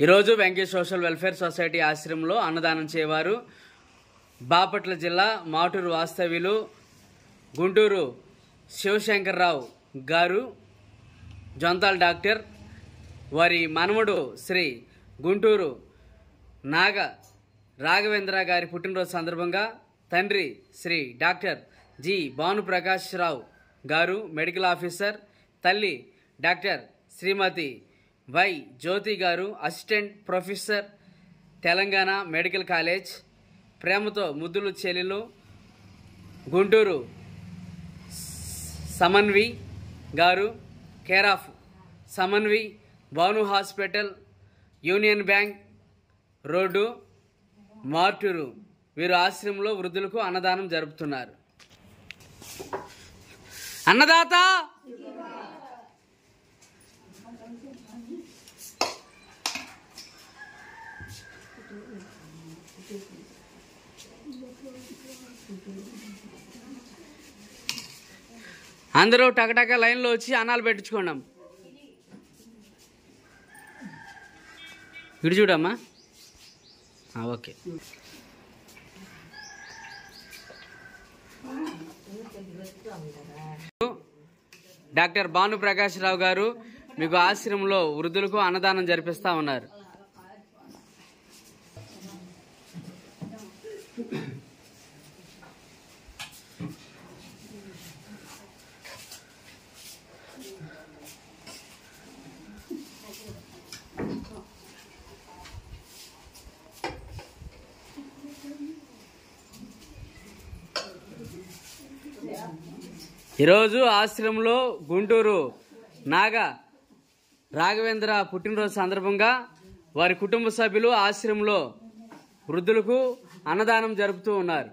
ఈరోజు Venky social welfare society ఆశ్రమంలో అన్నదానం చేయవారు బాపట్ల జిల్లా మాటూరు వాస్తవ్యులు గుంటూరు శివశంకర్రావు గారు, జొంతాల్ డాక్టర్, వారి మనవడు శ్రీ గుంటూరు నాగ రాఘవేంద్ర గారి పుట్టినరోజు సందర్భంగా తండ్రి శ్రీ డాక్టర్ జి భానుప్రకాష్ రావు గారు మెడికల్ ఆఫీసర్, తల్లి డాక్టర్ శ్రీమతి వై జ్యోతి గారు assistant professor, Telangana medical college, ప్రేమతో ముద్దులు చెల్లెలు గుంటూరు సమన్వి గారు, care of Samanvi, Bhanu hospital, union bank road, Martur. వీరు ఆశ్రమంలో వృద్ధులకు అన్నదానం జరుపుతున్నారు. అన్నదాత అందరూ టకటక లైన్లో వచ్చి అన్నాలు పెట్టించుకోండి. ఇటు చూడమ్మా. ఓకే. డాక్టర్ భానుప్రకాష్ రావు గారు మీకు ఆశ్రమంలో వృద్ధులకు అన్నదానం జరిపిస్తా ఉన్నారు. ఈరోజు ఆశ్రమంలో గుంటూరు నాగ రాఘవేంద్ర పుట్టినరోజు సందర్భంగా వారి కుటుంబ సభ్యులు ఆశ్రమంలో వృద్ధులకు అన్నదానం జరుపుతూ ఉన్నారు.